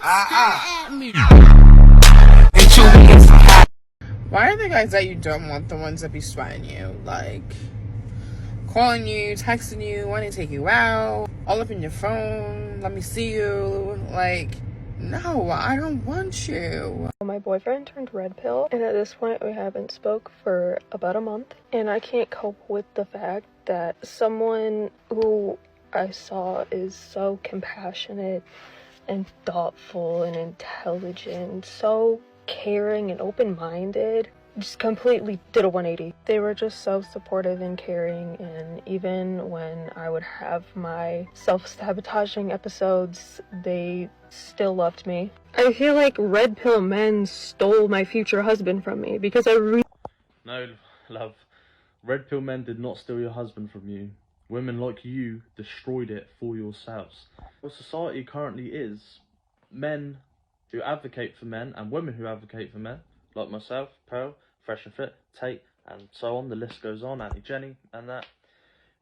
Why are the guys that you don't want the ones that be sweating you? Like, calling you, texting you, wanting to take you out, all up in your phone, let me see you. Like, no, I don't want you. My boyfriend turned red pill, and at this point we haven't spoke for about a month, and I can't cope with the fact that someone who I saw is so compassionate and thoughtful and intelligent, so caring and open-minded, just completely did a 180. They were just so supportive and caring, and even when I would have my self-sabotaging episodes, they still loved me. I feel like red pill men stole my future husband from me because No, love. Red pill men did not steal your husband from you. Women like you destroyed it for yourselves. What society currently is, men who advocate for men and women who advocate for men, like myself, Pearl, Fresh and Fit, Tate, and so on, the list goes on, Auntie Jenny, and that,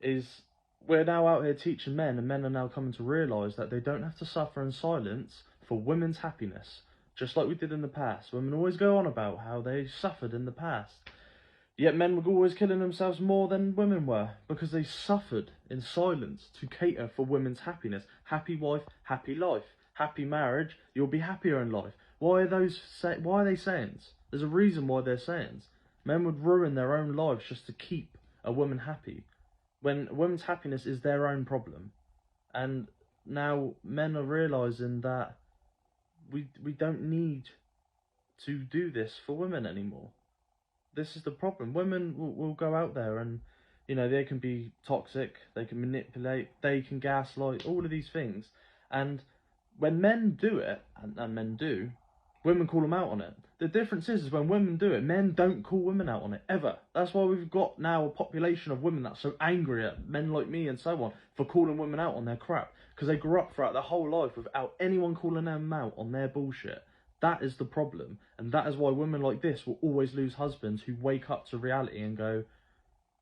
is we're now out here teaching men, and men are now coming to realise that they don't have to suffer in silence for women's happiness, just like we did in the past. Women always go on about how they suffered in the past. Yet men were always killing themselves more than women were, because they suffered in silence to cater for women's happiness. Happy wife, happy life. Happy marriage, you'll be happier in life. Why are they sayings? There's a reason why they're sayings. Men would ruin their own lives just to keep a woman happy, when a woman's happiness is their own problem. And now men are realising that we don't need to do this for women anymore. This is the problem. Women will go out there and, you know, they can be toxic, they can manipulate, they can gaslight, all of these things. And when men do it, and men do, women call them out on it. The difference is when women do it, men don't call women out on it, ever. That's why we've got now a population of women that's so angry at men like me and so on for calling women out on their crap. Because they grew up throughout their whole life without anyone calling them out on their bullshit. That is the problem, and that is why women like this will always lose husbands who wake up to reality and go,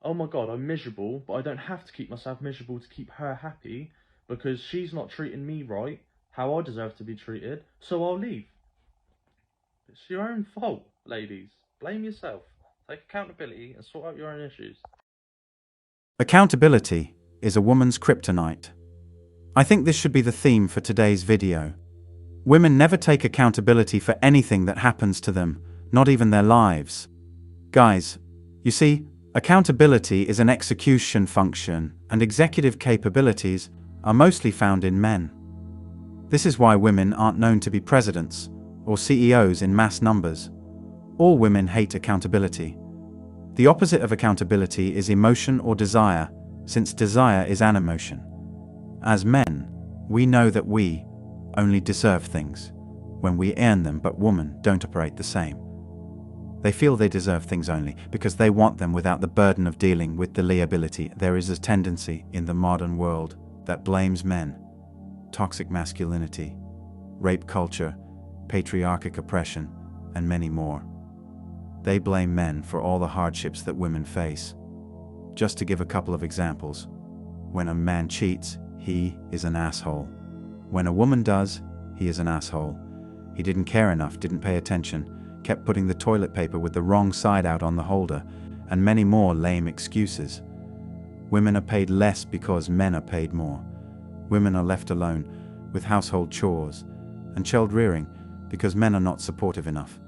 oh my god, I'm miserable, but I don't have to keep myself miserable to keep her happy, because she's not treating me right, how I deserve to be treated, so I'll leave. It's your own fault, ladies. Blame yourself. Take accountability and sort out your own issues. Accountability is a woman's kryptonite. I think this should be the theme for today's video. Women never take accountability for anything that happens to them, not even their lives. Guys, you see, accountability is an execution function, and executive capabilities are mostly found in men. This is why women aren't known to be presidents or CEOs in mass numbers. All women hate accountability. The opposite of accountability is emotion or desire, since desire is an emotion. As men, we know that we only deserve things when we earn them, but women don't operate the same. They feel they deserve things only because they want them without the burden of dealing with the liability. There is a tendency in the modern world that blames men. Toxic masculinity, rape culture, patriarchic oppression, and many more. They blame men for all the hardships that women face. Just to give a couple of examples, when a man cheats, he is an asshole. When a woman does, he is an asshole. He didn't care enough, didn't pay attention, kept putting the toilet paper with the wrong side out on the holder, and many more lame excuses. Women are paid less because men are paid more. Women are left alone with household chores and child rearing because men are not supportive enough.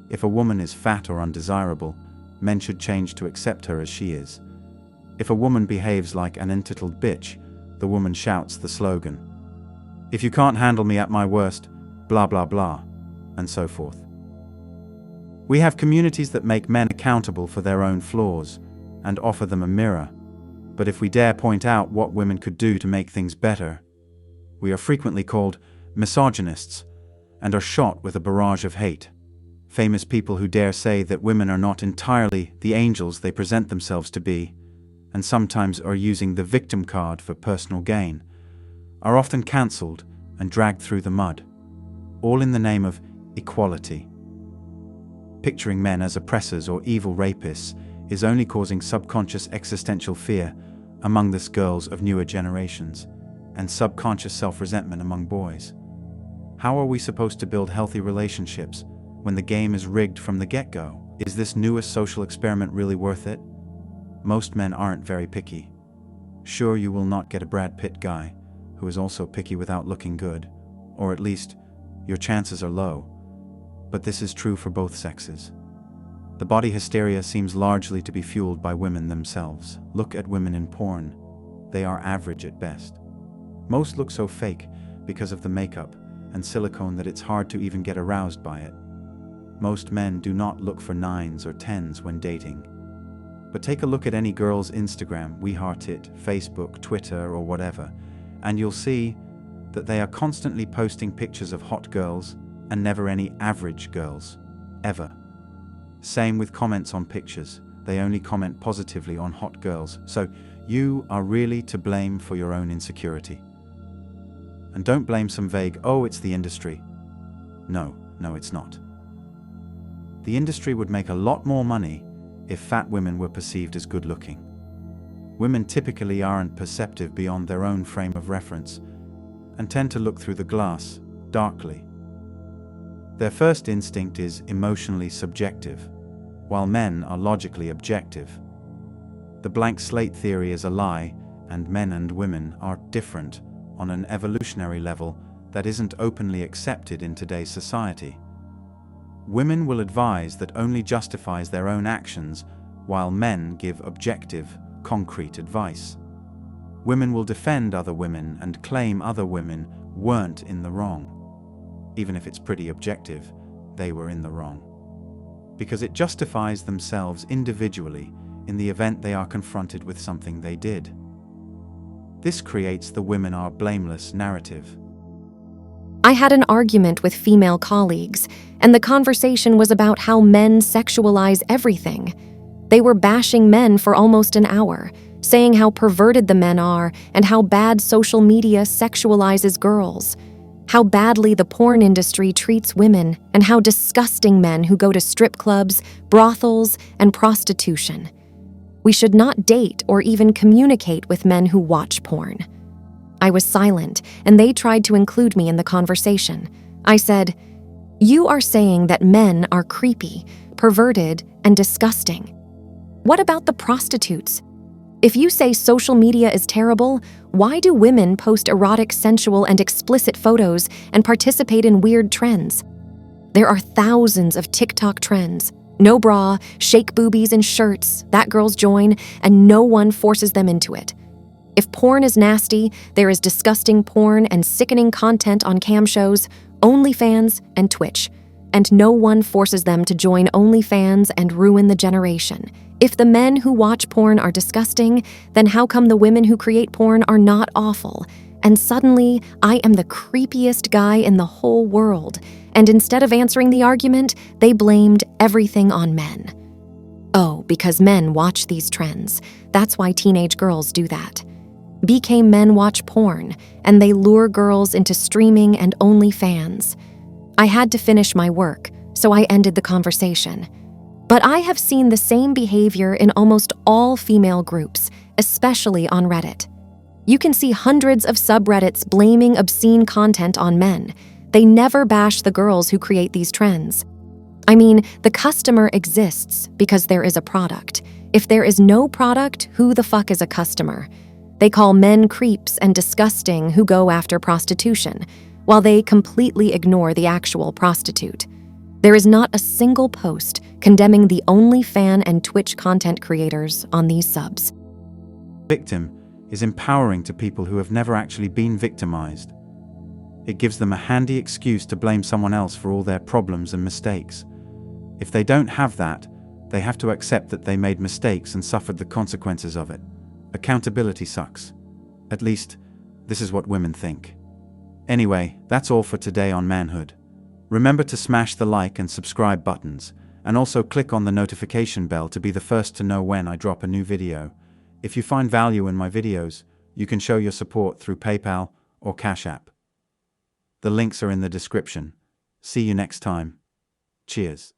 If a woman is fat or undesirable, men should change to accept her as she is. If a woman behaves like an entitled bitch, the woman shouts the slogan, "If you can't handle me at my worst, blah blah blah," and so forth. We have communities that make men accountable for their own flaws and offer them a mirror. But if we dare point out what women could do to make things better, we are frequently called misogynists and are shot with a barrage of hate. Famous people who dare say that women are not entirely the angels they present themselves to be, and sometimes are using the victim card for personal gain, are often cancelled and dragged through the mud, all in the name of equality. Picturing men as oppressors or evil rapists is only causing subconscious existential fear among the girls of newer generations, and subconscious self-resentment among boys. How are we supposed to build healthy relationships when the game is rigged from the get-go? Is this newest social experiment really worth it? Most men aren't very picky. Sure, you will not get a Brad Pitt guy who is also picky without looking good, or at least your chances are low. But this is true for both sexes. The body hysteria seems largely to be fueled by women themselves. Look at women in porn. They are average at best. Most look so fake because of the makeup and silicone that it's hard to even get aroused by it. Most men do not look for 9s or 10s when dating. But take a look at any girl's Instagram, WeHeartIt, Facebook, Twitter, or whatever, and you'll see that they are constantly posting pictures of hot girls and never any average girls, ever. Same with comments on pictures. They only comment positively on hot girls, so you are really to blame for your own insecurity. And don't blame some vague, "Oh, it's the industry." No, it's not. The industry would make a lot more money if fat women were perceived as good-looking. Women typically aren't perceptive beyond their own frame of reference and tend to look through the glass darkly. Their first instinct is emotionally subjective, while men are logically objective. The blank slate theory is a lie, and men and women are different on an evolutionary level that isn't openly accepted in today's society. Women will advise that only justifies their own actions, while men give objective, concrete advice. Women will defend other women and claim other women weren't in the wrong. Even if it's pretty objective, they were in the wrong. Because it justifies themselves individually in the event they are confronted with something they did. This creates the women are blameless narrative. I had an argument with female colleagues, and the conversation was about how men sexualize everything. They were bashing men for almost an hour, saying how perverted the men are and how bad social media sexualizes girls, how badly the porn industry treats women, and how disgusting men who go to strip clubs, brothels, and prostitution. We should not date or even communicate with men who watch porn. I was silent, and they tried to include me in the conversation. I said, "You are saying that men are creepy, perverted, and disgusting. What about the prostitutes? If you say social media is terrible, why do women post erotic, sensual, and explicit photos and participate in weird trends? There are thousands of TikTok trends. No bra, shake boobies and shirts, that girls join, and no one forces them into it. If porn is nasty, there is disgusting porn and sickening content on cam shows, OnlyFans, and Twitch, and no one forces them to join OnlyFans and ruin the generation. If the men who watch porn are disgusting, then how come the women who create porn are not awful? And suddenly, I am the creepiest guy in the whole world, and instead of answering the argument, they blamed everything on men. Oh, because men watch these trends. That's why teenage girls do that. BK men watch porn, and they lure girls into streaming and OnlyFans. I had to finish my work, so I ended the conversation. But I have seen the same behavior in almost all female groups, especially on Reddit. You can see hundreds of subreddits blaming obscene content on men. They never bash the girls who create these trends. I mean, the customer exists because there is a product. If there is no product, who the fuck is a customer? They call men creeps and disgusting who go after prostitution, while they completely ignore the actual prostitute. There is not a single post condemning the OnlyFan and Twitch content creators on these subs. Victim is empowering to people who have never actually been victimized. It gives them a handy excuse to blame someone else for all their problems and mistakes. If they don't have that, they have to accept that they made mistakes and suffered the consequences of it. Accountability sucks. At least, this is what women think. Anyway, that's all for today on Manhood. Remember to smash the like and subscribe buttons, and also click on the notification bell to be the first to know when I drop a new video. If you find value in my videos, you can show your support through PayPal or Cash App. The links are in the description. See you next time. Cheers.